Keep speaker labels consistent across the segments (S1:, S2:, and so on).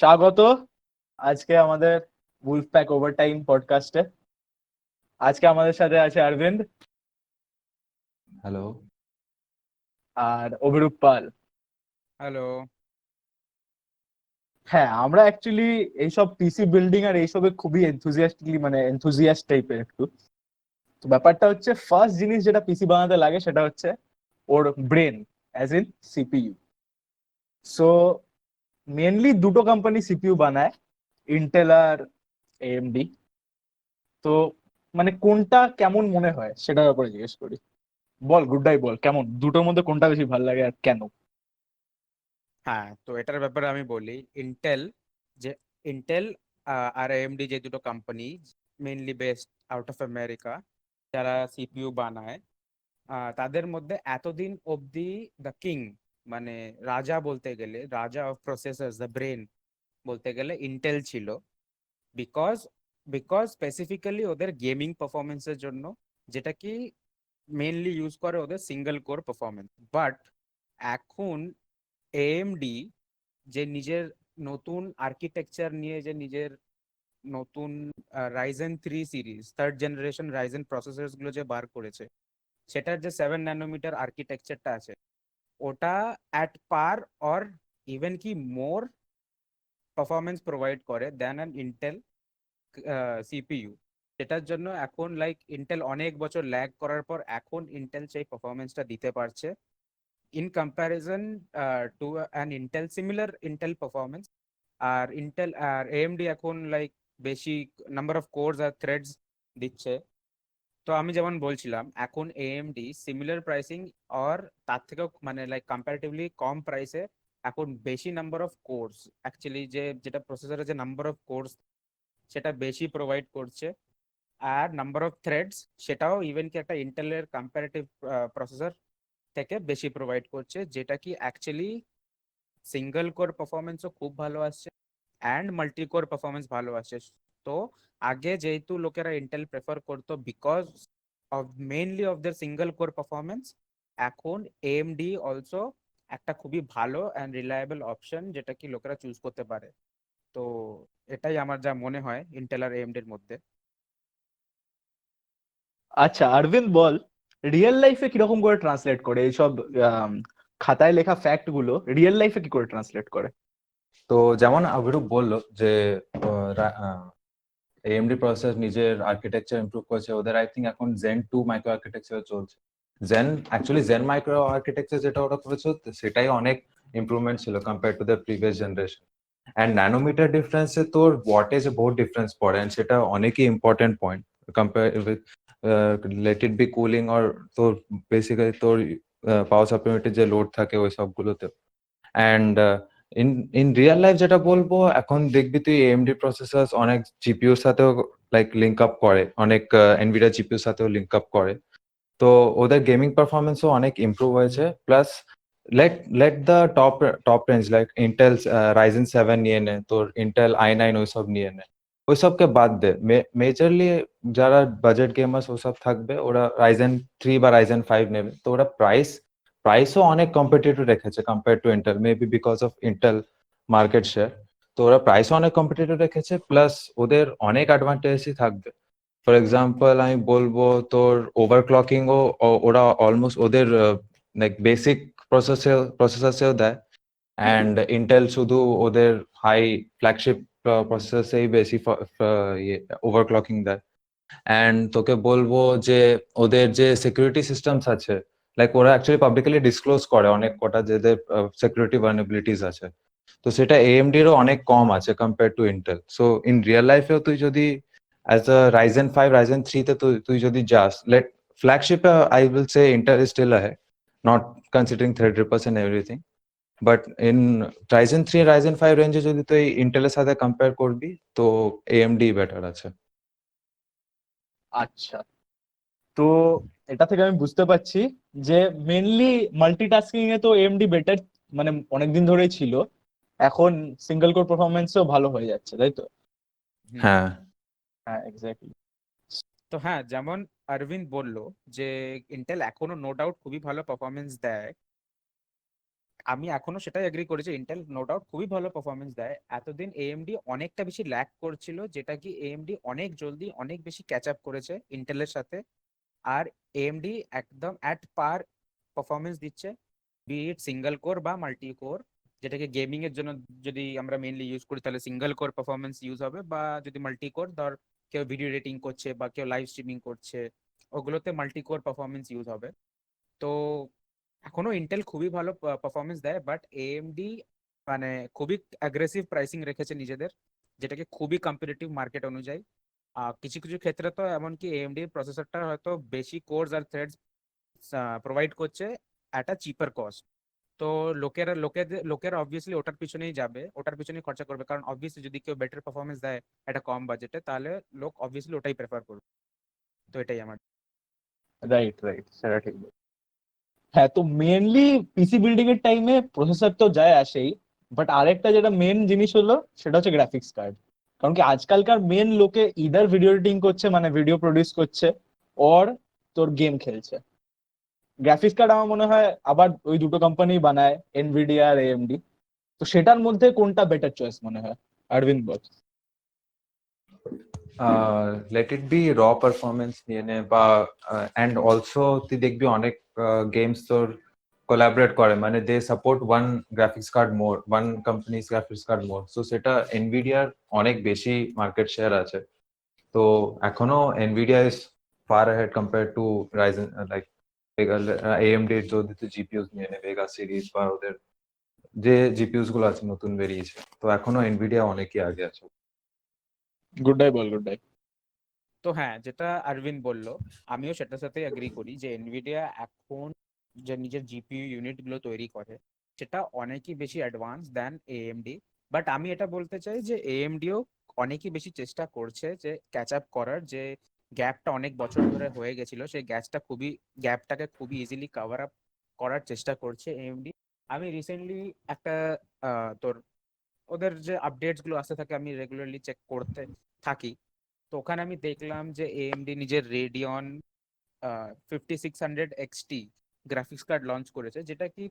S1: স্বাগত আজকে আমাদের উলফ প্যাক ওভারটাইম পডকাস্টে। আজকে আমাদের সাথে আছে অরবিন্দ
S2: হ্যালো।
S1: আর অভিরূপ পাল।
S3: হ্যালো।
S1: হ্যাঁ, আমরা অ্যাকচুয়ালি এইসব পিসি বিল্ডিং আর এইসবে খুবই এনথুজিয়াস্ট টাইপের একটু। তো ব্যাপারটা হচ্ছে, ফার্স্ট জিনিস যেটা পিসি বানাতে লাগে সেটা হচ্ছে ওর brain, as in CPU. So mainly দুটো কোম্পানি সিপিইউ বানায়, ইন্টেল আর এএমডি। তো কোনটা কেমন মনে হয় সেটার ব্যাপারে জিজ্ঞেস করি। বল গুড্ডাই, বল কেমন দুটোর মধ্যে কোনটা বেশি ভালো লাগে আর কেন?
S3: হ্যাঁ, তো এটার ব্যাপারে আমি বলি। যে ইন্টেল আর এএমডি যে দুটো company mainly based out of America, যারা সিপিইউ বানায়, তাদের মধ্যে এতদিন অবধি দ্য কিং, মানে রাজা বলতে গেলে, রাজা অফ প্রসেসর্স, দ্য ব্রেন বলতে গেলে ইন্টেল ছিল। বিকজ বিকজ স্পেসিফিক্যালি ওদের গেমিং পারফরমেন্সের জন্য, যেটা কি মেইনলি ইউজ করে ওদের সিঙ্গেল কোর পারফরমেন্স। বাট এখন এএমডি যে নিজের নতুন আর্কিটেকচার নিয়ে, যে নিজের নতুন Ryzen 3 series, third generation Ryzen processor গুলো যে বার করেছে, সেটার যে 7 ন্যানোমিটার আর্কিটেকচারটা আছে, ওটা অ্যাট পার অর ইভেন কি মোর পারফরমেন্স প্রোভাইড করে দেন অ্যান ইন্টেল সিপিইউ। সেটার জন্য এখন ইন্টেল অনেক বছর ল্যাগ করার পর এখন ইন্টেল সেই পারফরমেন্সটা দিতে পারছে in comparison to an Intel, similar Intel performance. R Intel R AMD এখন বেশি নাম্বার অফ কোরস আর থ্রেডস দিচ্ছে। তো আমি যেমন বলছিলাম, এখন AMD সিমিলার প্রাইসিং আর তার থেকেও কম্পারেটিভলি কম প্রাইসে এখন বেশি নাম্বার অফ কোরস, অ্যাকচুয়ালি যেটা প্রসেসরের যে নাম্বার অফ কোরস সেটা বেশি প্রোভাইড করছে। আর নাম্বার অফ থ্রেডস সেটাও ইভেন কি একটা ইন্টেলের কম্পারেটিভ প্রসেসর থেকে বেশি প্রোভাইড করছে, যেটা কি অ্যাকচুয়ালি সিঙ্গেল কোর পারফরমেন্সও খুব ভালো আসছে অ্যান্ড মাল্টি কোর পারফরমেন্স ভালো আসছে। তো আগে যেহেতু লোকেরা ইন্টেল প্রেফার করতো because of mainly of there single core performance, এখন এএমডি অলসো একটা খুবই ভালো অ্যান্ড রিলায়েবল অপশন যেটা কি লোকেরা চুজ করতে পারে। তো এটাই আমার যা মনে হয় ইন্টেল আর এএমডির মধ্যে।
S1: আচ্ছা অরবিন্দ, বল রিয়েল লাইফে কিরকম করে ট্রান্সলেট করে এইসব খাতায় লেখা ফ্যাক্ট গুলো রিয়েল লাইফে কি করে ট্রান্সলেট করে?
S2: তো যেমন অভিরূপ বললো যে এএমডি প্রসেসর নিজের আর্কিটেকচার ইমপ্রুভ করেছে, ওদের আই থিঙ্ক এখন জেন 2 মাইক্রো আর্কিটেকচার চলছে। জেন মাইক্রো আর্কিটেকচার যেটা ওরা করেছে সেটাই অনেক ইমপ্রুভমেন্ট ছিল compare to the previous generation. And nanometer ডিফারেন্সে তোর ওয়াটেজে বহুত ডিফারেন্স পড়ে, অ্যান্ড সেটা অনেকই important point compare with let it be cooling or তোর বেসিক্যালি তোর পাওয়ার সাপ্লিমেন্টের যে লোড থাকে ওই সবগুলোতে। And in in real life যেটা বলবো, এখন দেখবি তুই এএমডি প্রসেসর অনেক জিপিউর সাথেও লিঙ্ক আপ করে, অনেক এনভিডিয়া জিপিউর সাথেও লিঙ্ক আপ করে। তো ওদের গেমিং পারফরমেন্সও অনেক ইমপ্রুভ হয়েছে। Plus let let the top range like Intel Ryzen 7 নিয়ে নে, তোর ইন্টেল i9 ওইসব নিয়ে নে, ওইসবকে বাদ দে। মেজরলি যারা বাজেট গেমার্স ওসব থাকবে, ওরা রাইজেন 3 বা রাইজেন 5 নেবে। তো ওরা প্রাইসও অনেক কম্পিটিটিভ রেখেছে compare to Intel, maybe because of Intel market share. তো ওরা প্রাইসও অনেক কম্পিটিটিভ রেখেছে, প্লাস ওদের অনেক অ্যাডভান্টেজই থাকবে। ফর এক্সাম্পল আমি বলবো তোর ওভারক্লকিং ও ওরা অলমোস্ট ওদের বেসিক প্রসেসরসেও দেয়, অ্যান্ড ইন্টেল শুধু ওদের হাই ফ্ল্যাগশিপ প্রসেসরসেই বেশি ওভারক্লকিং দেয়। অ্যান্ড তোকে বলবো যে ওদের যে সিকিউরিটি সিস্টেমস আছে, ওরা অ্যাকচুয়ালি পাবলিকলি ডিসক্লোজ করে অনেক কটা যেদের সিকিউরিটি ভালনারেবিলিটিস আছে। তো সেটা এএমডি এরও অনেক কম আছে compare to Intel. So in real লাইফেও তুই যদি অ্যাজ আ রাইজেন 5 রাইজেন 3 তে তুই যদি যাস, ফ্ল্যাগশিপে I will say Intel is still ahead, not considering Threadrippers and everything. But in Ryzen 3 Ryzen 5 রেঞ্জে যদি তুই ইন্টেলের সাথে কম্পেয়ার করবি, তো এএমডি বেটার আছে।
S1: আচ্ছা, তো এটা থেকে আমি বুঝতে পারছি যে মেনলি মাল্টিটাস্কিং এ তো এএমডি বেটার, অনেকদিন ধরেই ছিল। এখন সিঙ্গেল কোর পারফরমেন্সও ভালো হয়ে যাচ্ছে, তাই তো?
S2: হ্যাঁ।
S1: হ্যাঁ, এক্স্যাক্টলি।
S3: তো হ্যাঁ, যেমন অরবিন্দ বলল যে ইন্টেল এখনো নো ডাউট খুবই ভালো পারফরমেন্স দেয়, আমি এখনো সেটাই এগ্রি করেছি, ইন্টেল নো ডাউট খুবই ভালো পারফরমেন্স দেয়। এতদিন এএমডি অনেকটা বেশি ল্যাক করছিল, যেটা কি এএমডি অনেক জলদি অনেক বেশি ক্যাচ আপ করেছে ইন্টেলের সাথে। আর এএমডি একদম অ্যাট পার পারফরমেন্স দিচ্ছে, বি ইট সিঙ্গেল কোর বা মাল্টি কোর, যেটাকে গেমিং এর জন্য যদি আমরা মেইনলি ইউজ করি তাহলে সিঙ্গেল কোর পারফরমেন্স ইউজ হবে, বা যদি মাল্টি কোর ধর কেউ ভিডিও এডিটিং করছে বা কেউ লাইভ স্ট্রিমিং করছে, ওগুলোতে মাল্টি কোর পারফরমেন্স ইউজ হবে। তো এখনো ইন্টেল খুবই ভালো পারফরমেন্স দেয়, বাট এএমডি মানে খুবই অ্যাগ্রেসিভ প্রাইসিং রেখেছে নিজেদের, যেটাকে খুবই কম্পিটিটিভ মার্কেট অনুযায়ী। কিছু কিছু ক্ষেত্রে তো এমনকি এএমডি প্রসেসরটা হয়তো বেশি কোর্স আর থ্রেডস প্রোভাইড করছে অ্যাট আ চিপার কস্ট। তো লোকেরা অবভিয়াসলি ওটার পিছনেই যাবে, ওটার পিছনেই খরচা করবে, কারণ অবভিয়াসলি যদি কেউ বেটার পারফরমেন্স দেয় একটা কম বাজেটে, তাহলে লোক অবভিয়াসলি ওটাই প্রেফার করবে। তো এটাই আমার।
S1: রাইট রাইট, সেটা ঠিক বল। হ্যাঁ, তো মেনলি পিসি বিল্ডিং এর টাইমে প্রসেসর তো যায় আসেই, বাট আরেকটা যেটা মেন জিনিস হলো সেটা হচ্ছে গ্রাফিক্স কার্ড। কারণ কি আজকালকার মেন লোকে ইদার ভিডিও এডিটিং করছে, মানে ভিডিও প্রডিউস করছে, অর তোর গেম খেলছে। গ্রাফিক্স কার্ড আমার মনে হয় আবার ওই দুটো কোম্পানি বানায়, এনভিডিয়া আর এএমডি। তো সেটার মধ্যে কোনটা বেটার চয়েস মনে হয়, অরবিন্দ বল।
S2: লেট ইট বি র পারফরমেন্স নিয়ে নে, বা অ্যান্ড অলসো তুই দেখবি অনেক গেমস তোর কোলাবরেট করে, মানে দে সাপোর্ট ওয়ান গ্রাফিক্স কার্ড মোর, ওয়ান কোম্পানিজ গ্রাফিক্স কার্ড মোর, সো সেটা এনভিডিয়ার অনেক বেশি মার্কেট শেয়ার আছে। তো এখনো Nvidia is far ahead compared to Ryzen, like AMD এর যদি তুই জিপিইউস নিয়ে নে, ভেগা সিরিজ বা ওদের যে জিপিইউস গুলো আছে নতুন বেরিয়েছে, তো এখনো এনভিডিয়া অনেকই আগে আছে।
S1: গুড ডাই বল, গুড ডাই।
S3: তো হ্যাঁ, যেটা আরভিন বলল আমিও সেটার সাথে এগ্রি করি, যে এনভিডিয়া এখন যে নিজের জিপিইউ ইউনিট গুলো তৈরি করে সেটা অনেকই বেশি অ্যাডভান্স দেন এএমডি। বাট আমি এটা বলতে চাই যে এএমডিও অনেকই বেশি চেষ্টা করছে যে ক্যাচ আপ করার, যে গ্যাপটা অনেক বছর ধরে হয়ে গেছিল সেই গ্যাপটাকে খুবই ইজিলি কভার আপ করার চেষ্টা করছে এএমডি। আমি রিসেন্টলি একটা তোর ওদের যে আপডেটস গুলো আসতে থাকে আমি রেগুলারলি চেক করতে থাকি। তো ওখানে আমি দেখলাম যে এএমডি নিজের Radeon 5600 XT graphics card launch করেছে, যেটা কি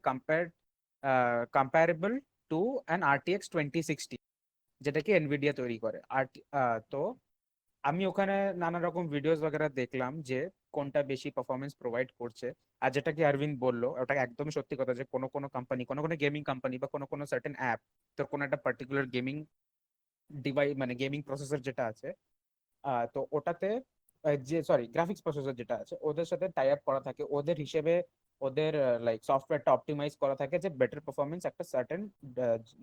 S3: কম্পারেবল টু অ্যান RTX 2060, যেটা কি এনভিডিয়া তৈরি করে। আর তো আমি ওখানে নানা রকম ভিডিওস বগেরা দেখলাম যে কোনটা বেশি পারফরমেন্স প্রোভাইড করছে। আর যেটা কি অরবিন্দ বললো ওটা একদমই সত্যি কথা, যে কোনো কোনো কোম্পানি, কোনো কোনো গেমিং কোম্পানি বা কোনো কোনো সার্টেন অ্যাপ, তোর কোনো একটা পার্টিকুলার গেমিং ডিভাইস মানে গেমিং প্রসেসর যেটা আছে, তো ওটাতে যে সরি গ্রাফিক্স প্রসেসর যেটা আছে ওদের সাথে টাই আপ করা থাকে, ওদের হিসেবে ওদের লাইক সফটওয়্যারটা অপটিমাইজ করা থাকে যে বেটার পারফরমেন্স একটা সার্টেন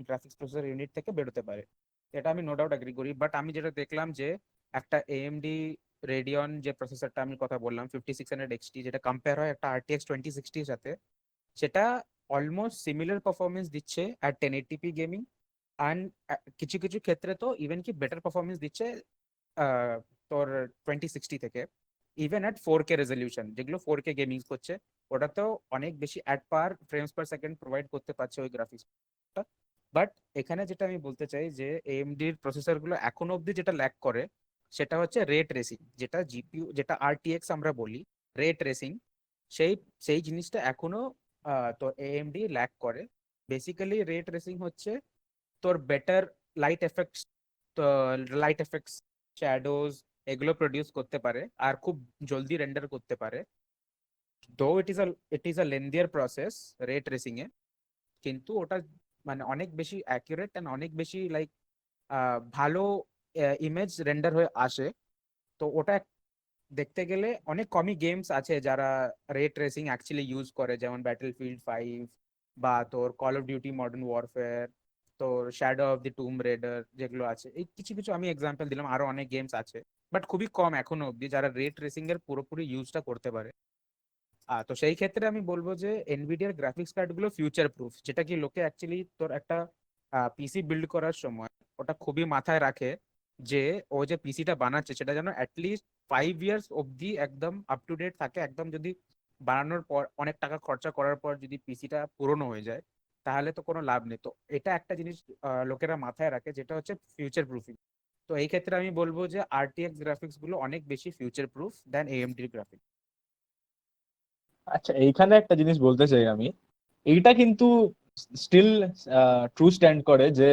S3: গ্রাফিক্স প্রসেসর ইউনিট থেকে বেরোতে পারে। এটা আমি নো ডাউট এগ্রি করি। বাট আমি যেটা দেখলাম যে একটা এএমডি রেডিয়ন যে প্রসেসরটা আমি কথা বললাম 5600 XT, যেটা কম্পেয়ার হয় একটা RTX 2060 এর সাথে, সেটা অলমোস্ট সিমিলার পারফরমেন্স দিচ্ছে অ্যাট 1080p গেমিং। অ্যান্ড কিছু কিছু ক্ষেত্রে তো ইভেন কি বেটার পারফরমেন্স দিচ্ছে তোর 2060 থেকে, ইভেন অ্যাট 4K রেজলিউশন, যেগুলো 4K গেমিং করছে ওটাতেও অনেক বেশি at per frames per second provide করতে পারছে ওই গ্রাফিক্সটা। বাট এখানে যেটা আমি বলতে চাই যে এএমডির প্রসেসরগুলো এখনো অবধি যেটা ল্যাক করে সেটা হচ্ছে রে ট্রেসিং, যেটা জিপিইউ যেটা আরটিএক্স আমরা বলি, রে ট্রেসিং, সেই সেই জিনিসটা এখনো তো এএমডি ল্যাক করে। বেসিক্যালি রে ট্রেসিং হচ্ছে তোর বেটার লাইট এফেক্টস, তো লাইট এফেক্টস, শ্যাডোজ, এগুলো প্রডিউস করতে পারে আর খুব জলদি রেন্ডার করতে পারে। দো ইট ইজ আ লেন্দিয়ার প্রসেস রে ট্রেসিং এ, কিন্তু ওটা মানে অনেক বেশি অ্যাকুরেট এন্ড অনেক বেশি লাইক ভালো ইমেজ রেন্ডার হয়ে আসে। তো ওটা দেখতে গেলে অনেক কমই গেমস আছে যারা রে ট্রেসিং অ্যাকচুয়ালি ইউজ করে, যেমন ব্যাটলফিল্ড 5 বা তোর Call of Duty Modern Warfare, তোর Shadow of the Tomb Raider, যেগুলো আছে এই কিছু কিছু আমি এক্সাম্পল দিলাম, আরো অনেক গেমস আছে। বাট খুবই কম এখনো অব্দি যারা রে ট্রেসিং এর পুরোপুরি ইউজটা করতে পারে। তো সেই ক্ষেত্রে আমি বলবো যে এনভিডিয়ার গ্রাফিক্স কার্ড গুলো ফিউচার প্রুফ, যেটা কি লোকে অ্যাকচুয়ালি তোর একটা পিসি বিল্ড করার সময় ওটা খুবই মাথায় রাখে, যে ও যে পিসিটা বানাচ্ছে সেটা যেন অ্যাটলিস্ট 5 ইয়ার্স অবধি একদম আপ টু ডেট থাকে। একদম যদি বানানোর পর অনেক টাকা খরচা করার পর যদি পিসিটা পুরনো হয়ে যায় তাহলে তো কোনো লাভ নেই। তো এটা একটা জিনিস লোকেরা মাথায় রাখে, যেটা হচ্ছে ফিউচার প্রুফিং। তো এই ক্ষেত্রে আমি বলবো যে আরটিএক্স গ্রাফিক্স গুলো অনেক বেশি ফিউচার প্রুফ দেন এএমডি গ্রাফিক্স।
S1: আচ্ছা, এইখানে একটা জিনিস বলতে চাই আমি। এইটা কিন্তু স্টিল ট্রু স্ট্যান্ড করে যে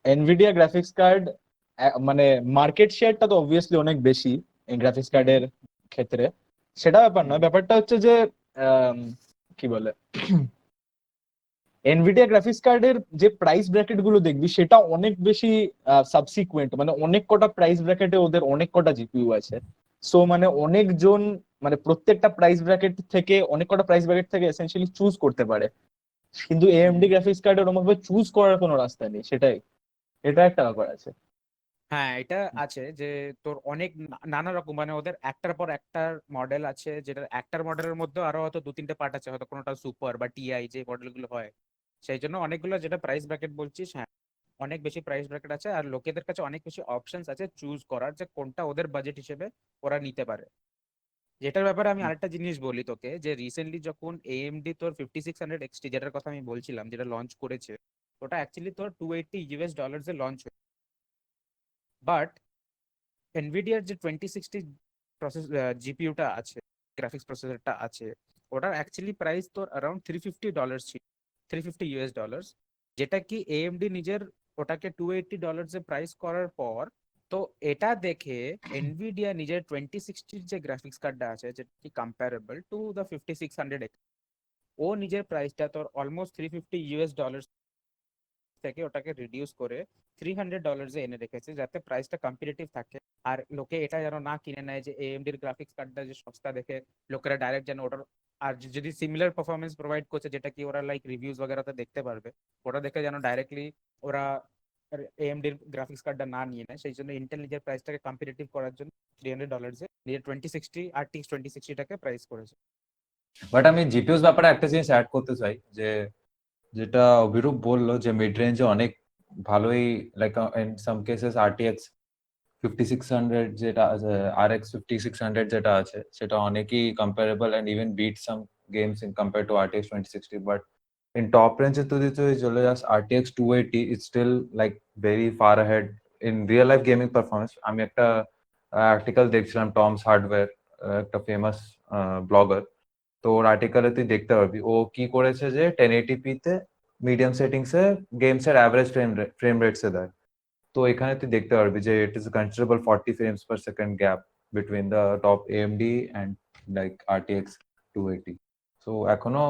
S1: এনভিডিয়া গ্রাফিক্স কার্ড মানে মার্কেট শেয়ারটা তো অবভিয়াসলি অনেক বেশি এই গ্রাফিক্স কার্ডের ক্ষেত্রে, সেটা ব্যাপার নয়। ব্যাপারটা হচ্ছে যে কি বলে, এনভিডিয়া গ্রাফিক্স কার্ডের যে প্রাইস ব্র্যাকেট গুলো দেখবি সেটা অনেক বেশি সাবসিকুয়েন্ট, মানে অনেক কটা প্রাইস ব্র্যাকেটে ওদের অনেক কটা জিপিইউ আছে। সো মানে অনেকজন মানে প্রত্যেকটা প্রাইস ব্র্যাকেট থেকে অনেক কটা প্রাইস ব্র্যাকেট থেকে এসেনশিয়ালি চুজ করতে পারে, কিন্তু এএমডি গ্রাফিক্স কার্ডের ওরকম ভাবে চুজ করার কোনো রাস্তা নেই, সেটাই, এটা একটা ব্যাপার আছে।
S3: হ্যাঁ, এটা আছে যে তোর অনেক নানা রকম, মানে ওদের একটার পর একটা মডেল আছে, যেটা একটার মডেলের মধ্যে আরো হয়তো 2-3টে পার্ট আছে, হয়তো কোনোটা সুপার বা টিআই যে মডেলগুলো হয়। সেই জন্য অনেকগুলো যেটা প্রাইস ব্র্যাকেট বলছিস, হ্যাঁ অনেক বেশি প্রাইস ব্র্যাকেট আছে, আর লোকেদের কাছে অনেক বেশি অপশনস আছে চুজ করার যে কোনটা ওদের বাজেট হিসেবে ওরা নিতে পারে। যেটার ব্যাপারে আমি আরেকটা জিনিস বলি তোকে, যে রিসেন্টলি যখন এএমডি তোর 5600 XT যেটার কথা আমি বলছিলাম, যেটা লঞ্চ করেছে, ওটা অ্যাকচুয়ালি তোর $280 এ লঞ্চ হয়েছে। বাট এনভিডিয়ার যে 2060 প্রসেস জিপিইউটা আছে, গ্রাফিক্স প্রসেসরটা আছে, ওটার অ্যাকচুয়ালি প্রাইস তোর অ্যারাউন্ড $350 ছিল, $350, যেটা কি এএমডি নিজের ওটাকে $280 এ প্রাইস করার পর, তো এটা দেখে এনভিডিয়া নিজের 2060 যে গ্রাফিক্স কার্ডটা আছে, যেটা কি কম্পারেবল টু দ্য 5600, ও নিজের প্রাইসটা তোর অলমোস্ট $350 থেকে ওটাকে রিডিউস করে $300 এনে রেখেছে, যাতে প্রাইসটা কম্পিটিটিভ থাকে। আর লোকে এটা যেন না কিনে নেয় যে এএমডির গ্রাফিক্স কার্ডটা যে সস্তা দেখে লোকেরা ডাইরেক্ট যেন ওটার, আর যদি সিমিলার পারফরমেন্স প্রোভাইড করছে যেটা কি ওরা লাইক রিভিউজ বগেরাতে দেখতে পারবে, ওটা দেখে যেন ডাইরেক্টলি ওরা এএমডির গ্রাফিক্স কার্ডটা না নিয়ে নেয়। সেই জন্য ইন্টেল নিজের প্রাইসটাকে কম্পিটিটিভ করার জন্য $300 নিজের 2060 RTX 2060টাকে প্রাইস করেছে।
S2: বাট আমি জিপিইউস ব্যাপারে একটা জিনিস অ্যাড করতে চাই, যে যেটা অভিরূপ বললো যে মিড রেঞ্জে অনেক ভালোই, like in some cases RTX 5600 যেটা আছে, আরএক্স 5600 যেটা আছে, সেটা অনেকই comparable and even beat some games in compare to RTX 2060। But in top range যদি তুই চলে যাস, RTX 280 is still like very far ahead in real life gaming performance. আমি একটা আর্টিকেল দেখছিলাম, টমস হার্ডওয়্যার, একটা ফেমাস ব্লগার, তো ওর আর্টিকেলে তুই দেখতে পারবি ও কি করেছে, যে 1080p তে মিডিয়াম সেটিংস এ গেমস এর অ্যাভারেজ ফ্রেম রেটস এ দেয়। তো এখানে তুই দেখতে পারবি যে it is considerable 40 frames per second gap between the top AMD and like RTX 280। So এখনো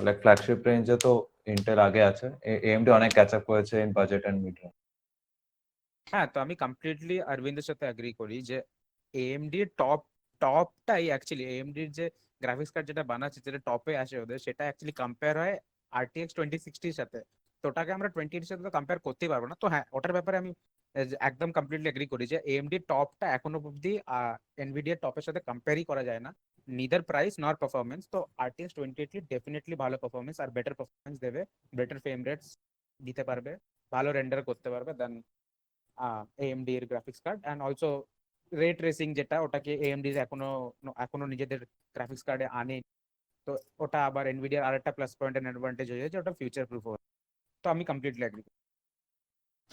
S2: লাইক ফ্ল্যাগশিপ রেঞ্জে তো ইন্টেল আগে আছে, AMD অনেক ক্যাচ আপ করেছে in budget and mid range.
S3: হ্যাঁ, তো আমি কমপ্লিটলি অরবিন্দের সাথে এগ্রি করি যে এএমডি টপটাই অ্যাকচুয়ালি, এএমডির যে গ্রাফিক্স কার্ড যেটা বানাচ্ছে, যেটা টপে আসে ওদের, সেটা অ্যাকচুয়ালি কম্পেয়ার হয় RTX 2060 সাথে। তো ওটাকে আমরা 2080 সাথে তো কম্পেয়ার করতেই পারবো না। তো হ্যাঁ, ওটার ব্যাপারে আমি একদম কমপ্লিটলি এগ্রি করি যে এএমডি টপটা এখনো অব্দি এনভিডিয়ার টপের সাথে কম্পেয়ারই করা যায় না, নিদার প্রাইস নর পারফরমেন্স। তো RTX 2080 ডেফিনেটলি ভালো পারফরমেন্স আর বেটার পারফরমেন্স দেবে, বেটার ফ্রেম রেটস দিতে পারবে, ভালো রেন্ডার করতে পারবে দেন AMD এর গ্রাফিক্স কার্ড। এন্ড অলসো রে ট্রেসিং যেটা, ওটাকে AMD এখনো এখনো নিজেদের গ্রাফিক্স কার্ডে আনে। তো ওটা আবার এনভিডিয়ার আরেকটা প্লাস পয়েন্ট এন্ড অ্যাডভান্টেজ হয়ে যায়, যে ওটা ফিউচার প্রুফ হবে। তো আমি কমপ্লিটলি এগ্রি।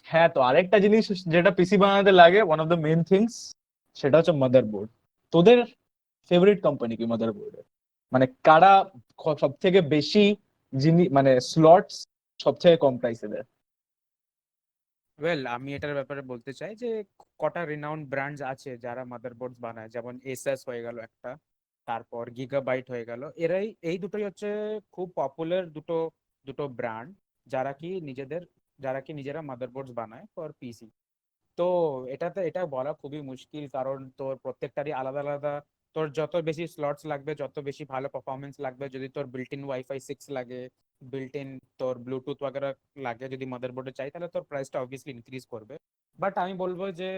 S1: হ্যাঁ, তো আরেকটা জিনিস যেটা পিসি বানাতে লাগে, one of the main things, সেটা হচ্ছে মাদারবোর্ড। তোদের ফেভারিট কোম্পানি কি মাদারবোর্ডের? মানে কারা সব থেকে বেশি জিনিস মানে স্লটস সব থেকে কম প্রাইসে দেয়?
S3: ওয়েল, আমি এটার ব্যাপারে বলতে চাই যে কটা রিনাউন্ড ব্র্যান্ডস আছে যারা মাদারবোর্ড বানায়, যেমন এসাস হয়ে গেল একটা, তারপর গিগাবাইট হয়ে গেল। এই দুটোই হচ্ছে খুব পপুলার দুটো দুটো ব্র্যান্ড, যারা কি নিজেদের যারা কি নিজেরা মাদারবোর্ডস বানায় ফর পিসি। তো এটা বলা খুবই মুশকিল, কারণ তোর প্রত্যেকটারই আলাদা আলাদা, তোর যত বেশি স্লটস লাগবে, যত বেশি ভালো পারফরমেন্স লাগবে, যদি তোর বিল্ট ইন ওয়াইফাই 6 লাগে, বিল্ট ইন তোর ব্লুটুথ वगैरह লাগে যদি মাদারবোর্ডে চাই, তাহলে তোর প্রাইসটা অবভিয়াসলি ইনক্রিজ করবে। বাট আমি বলবো যে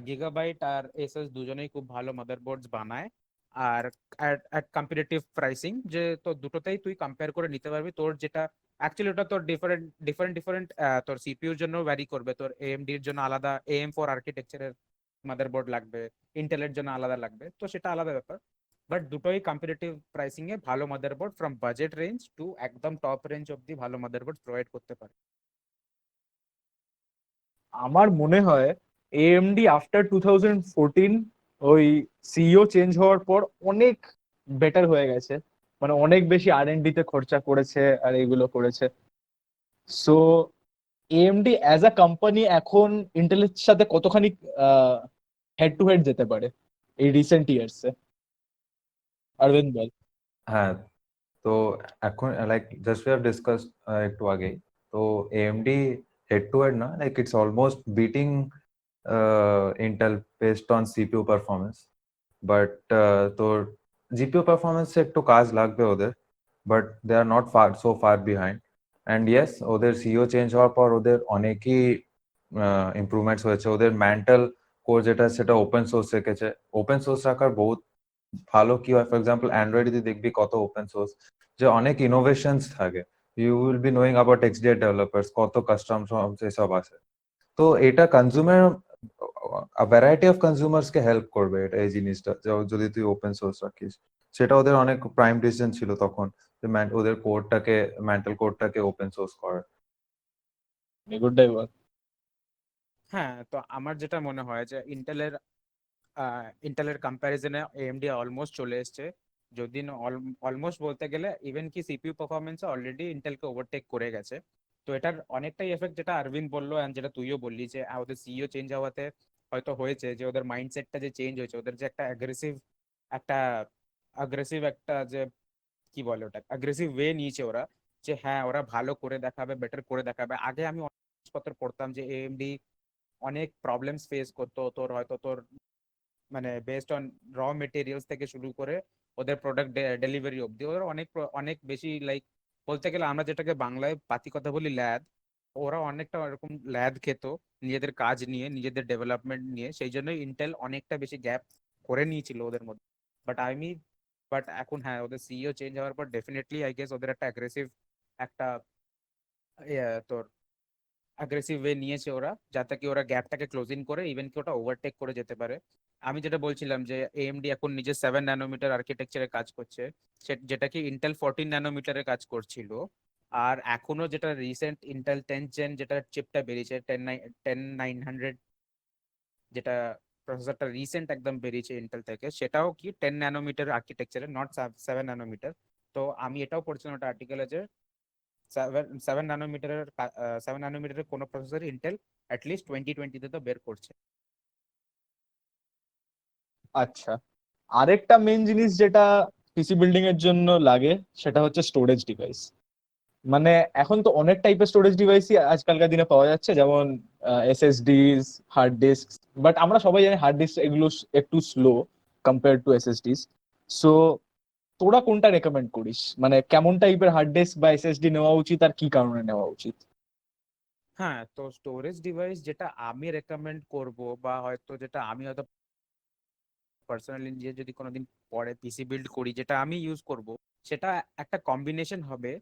S3: গিগাবাইট আর এসএস দুজনেই খুব ভালো মাদারবোর্ডস বানায়, আর অ্যাট কম্পিটিটিভ প্রাইসিং, যে তোর দুটোতেই তুই কম্পেয়ার করে নিতে পারবি। তোর যেটা অ্যাকচুয়ালি ওটা তোর ডিফারেন্ট ডিফারেন্ট ডিফারেন্ট তোর সিপিইউর জন্য ভ্যারি করবে। তোর এএমডির জন্য আলাদা AM4 আর্কিটেকচারের মাদারবোর্ড লাগবে, ইন্টেলের জন্য আলাদা লাগবে, তো সেটা আলাদা ব্যাপার। বাট দুটোই কম্পিটিটিভ প্রাইসিং এ ভালো motherboard from budget range to একদম টপ রেঞ্জ অব্দি ভালো মাদারবোর্ড প্রোভাইড করতে পারে।
S1: আমার মনে হয় এএমডি আফটার 2014 ওই সিইও চেঞ্জ হওয়ার পর অনেক বেটার হয়ে গেছে। মানে অনেক বেশি R&D তে খরচা করেছে আর এগুলো করেছে। So AMD as a company এখন ইন্টেলের সাথে কতখানি হেড টু হেড যেতে পারে এই রিসেন্ট ইয়ার্সে? অরবিন্দ বল।
S2: হ্যাঁ, তো এখন like just we have discuss একটু আগেই, তো এএমডি হেড টু হেড না, like it's almost beating Intel based on CPU performance, but তোর জিপিইউ পারফরমেন্সে একটু কাজ লাগবে ওদের, but they are not far behind. And yes, ওদের সিইও চেঞ্জ হওয়ার পর ওদের অনেকই ইমপ্রুভমেন্টস হয়েছে। ওদের ম্যান্টাল কোর যেটা, সেটা ওপেন সোর্স রেখেছে। ওপেন সোর্স রাখার বহুত ভালো কি হয়, ফর এক্সাম্পল অ্যান্ড্রয়েড যদি দেখবি কত ওপেন সোর্স, যে অনেক ইনোভেশনস থাকে। You will be knowing about XDA developers, কত কাস্টম এসব আছে। তো এটা কনজিউমার, ভ্যারাইটি অফ কনজিউমার্স কে হেল্প করবে এটা, এই জিনিসটা যদি তুই ওপেন সোর্স রাখিস। সেটা ওদের অনেক প্রাইম ডিসিশন ছিল তখন, যে ওদের কোডটাকে, মেন্টাল কোডটাকে ওপেন সোর্স করার।
S1: গুডটাই বল।
S3: হ্যাঁ, তো আমার যেটা মনে হয় যে ইন্টেলের কম্প্যারিজনে এএমডি অলমোস্ট চলে এসেছে। যদি অলমোস্ট বলতে গেলে ইভেন কি সিপিইউ পারফরমেন্সে অলরেডি ইন্টেলকে ওভারটেক করে গেছে। তো এটার অনেকটাই এফেক্ট যেটা আরভিন বললো এন্ড যেটা তুইও বললি, যে ওদের সিইও চেঞ্জ হওয়াতে হয়তো হয়েছে, যে ওদের মাইন্ডসেটটা যে চেঞ্জ হয়েছে, ওদের যে একটা অ্যাগ্রেসিভ একটা যে কি বলে ওটা অ্যাগ্রেসিভ ওয়ে নিয়েছে ওরা, যে হ্যাঁ ওরা ভালো করে দেখাবে, বেটার করে দেখাবে। আগে আমি অনেক জিনিসপত্র পড়তাম যে এএমডি অনেক প্রবলেমস ফেস করতো, তোর হয়তো তোর মানে বেসড অন র মেটেরিয়ালস থেকে শুরু করে ওদের প্রোডাক্ট ডেলিভারি অবধি ওরা অনেক বেশি লাইক বলতে গেলে আমরা যেটাকে বাংলায় পাতি কথা বলি ল্যাদ, ওরা অনেকটা এরকম ল্যাদ খেত নিজেদের কাজ নিয়ে, নিজেদের ডেভেলপমেন্ট নিয়ে। সেই জন্যই ইন্টেল অনেকটা বেশি গ্যাপ করে নিয়েছিল ওদের মধ্যে। বাট বাট এখন হ্যাঁ, ওদের সিইও চেঞ্জ হওয়ার পর ডেফিনেটলি আই গেস ওদের একটা অ্যাগ্রেসিভ একটা তোর অ্যাগ্রেসিভ ওয়ে নিয়েছে ওরা, যাতে কি ওরা গ্যাপটাকে ক্লোজিং করে ইভেন কি ওটা ওভারটেক করে যেতে পারে। আমি যেটা বলছিলাম যে এএমডি এখন নিজের 7 ন্যানোমিটার আর্কিটেকচারে কাজ করছে, যেটা কি ইন্টেল 14 ন্যানোমিটারে কাজ করছিল। আর এখনো যেটা রিসেন্ট ইন্টেল 10 জেন যেটা চিপটা বেরিয়েছে, 10900, যেটা প্রসেসরটা রিসেন্ট একদম বেরিয়েছে ইন্টেল থেকে, সেটাও কি 10 ন্যানোমিটার আর্কিটেকচারে, নট 7 ন্যানোমিটার। তো আমি এটাও পড়ছিলাম একটা আর্টিকেলে যে সেভেন ন্যানোমিটারের কোনো প্রসেসর ইন্টেল অ্যাটলিস্ট 2020-তে তো বের করছে।
S1: আচ্ছা, আরেকটা মেন জিনিস যেটা পিসি বিল্ডিং এর জন্য লাগে সেটা হচ্ছে স্টোরেজ ডিভাইস। মানে এখন তো অনেক টাইপের স্টোরেজ ডিভাইসই আজকালকার দিনে পাওয়া যাচ্ছে, যেমন এসএসডিস, হার্ড ডিস্ক। বাট আমরা সবাই জানি হার্ড ডিস্ক এগুলো একটু স্লো কম্পেয়ার টু এসএসডিস। সো তোরা কোনটা রেকমেন্ড করিস, মানে কেমন টাইপের হার্ড ডিস্ক বা এসএসডি নেওয়া উচিত আর কি কারণে নেওয়া উচিত?
S3: হ্যাঁ, তো স্টোরেজ ডিভাইস যেটা আমি রেকমেন্ড করব, বা হয়তো যেটা আমি হয়তো পার্সোনালি নিজে যদি কোনোদিন পরে পিসি বিল্ড করি, যেটা আমি ইউজ করব, সেটা একটা কম্বিনেশন হবে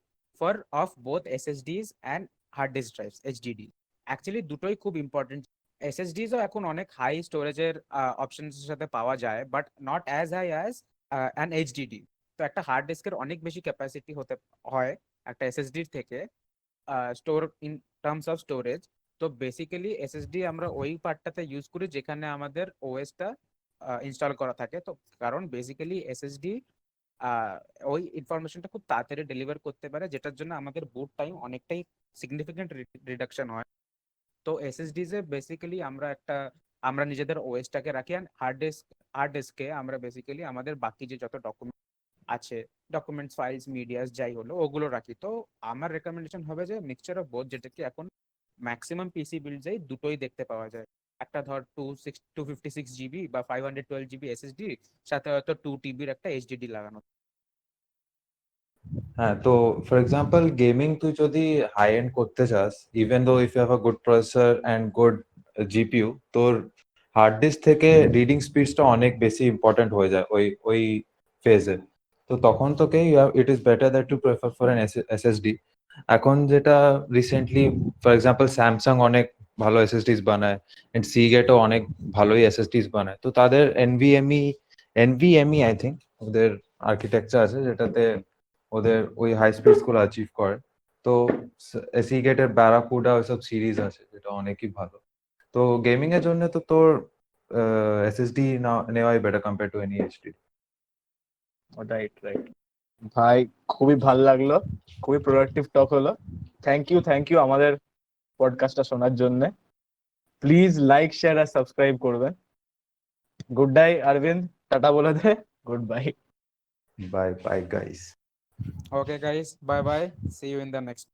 S3: for of both SSDs and hard disk drives, HDD. Actually দুটোই খুব ইম্পর্টেন্ট। এসএসডিসও এখন অনেক হাই স্টোরেজের অপশনসের সাথে পাওয়া যায়, but not as high as an HDD. তো একটা হার্ড ডিস্কের অনেক বেশি ক্যাপাসিটি হতে হয় একটা এসএসডির থেকে, store in terms of storage. তো বেসিক্যালি এসএসডি আমরা ওই পার্টটাতে ইউজ করি যেখানে আমাদের ওএসটা ইনস্টল করা থাকে। তো কারণ বেসিক্যালি এসএসডি ওই ইনফরমেশনটা খুব তাড়াতাড়ি ডেলিভার করতে পারে, যেটার জন্য আমাদের বুট টাইম অনেকটাই সিগনিফিকেন্ট রিডাকশন হয়। তো এসএসডিজ এ বেসিক্যালি আমরা নিজেদের ওএসটাকে রাখি, আর হার্ড ডিস্কে আমরা বেসিক্যালি আমাদের বাকি যে যত ডকুমেন্ট আছে, ডকুমেন্টস, ফাইলস, মিডিয়াস যাই হলো ওগুলো রাখি। তো আমার রেকমেন্ডেশন হবে যে মিক্সচার অফ বোথ, যেটা কি এখন ম্যাক্সিমাম পিসি বিল্ডসেই দুটোই দেখতে পাওয়া যায়। একটা ধর 256 জিবি বা 512 জিবি এসএসডি, সাথে হয়তো 2 টিবির একটা এইচডিডি লাগানো।
S2: হ্যাঁ, তো ফর এক্সাম্পল গেমিং তুই যদি হাই এন্ড করতে চাস, even though if you have a good processor and good GPU, তোর হার্ড ডিস্ক থেকে রিডিং স্পিডসটা অনেক বেশি ইম্পর্টেন্ট হয়ে যায় ওই ওই ফেজে। তো তখন তোকে it is better that two prefer for N SSD. এখন যেটা রিসেন্টলি, ফর এক্সাম্পল স্যামসাং অনেক ভালো এসএসডিস বানায়, এন্ড সিগেটও অনেক ভালোই এসএসডিস বানায়। তো তাদের এনভিএমই আই থিঙ্ক ওদের আর্কিটেকচার আছে, যেটাতে ওদের ওই হাই স্পিডস গুলো অ্যাচিভ করে। তো সিগেটের ব্যারাকুডা ওইসব সিরিজ আছে, যেটা অনেকই ভালো। তো গেমিং এর জন্য তো তোর এসএসডি নেওয়াই better compare to any HD.
S1: Right, right. ভাই খুবই ভালো লাগলো, খুবই প্রোডাক্টিভ টক হলো। থ্যাংক ইউ আমাদের পডকাস্টটা শোনার জন্য। প্লিজ লাইক শেয়ার আর সাবস্ক্রাইব করবেন। গুড বাই অরবিন্দ, টাটা বলে দে। Good bye.
S2: Bye bye, guys.
S3: Okay, guys. Bye bye. See you in the next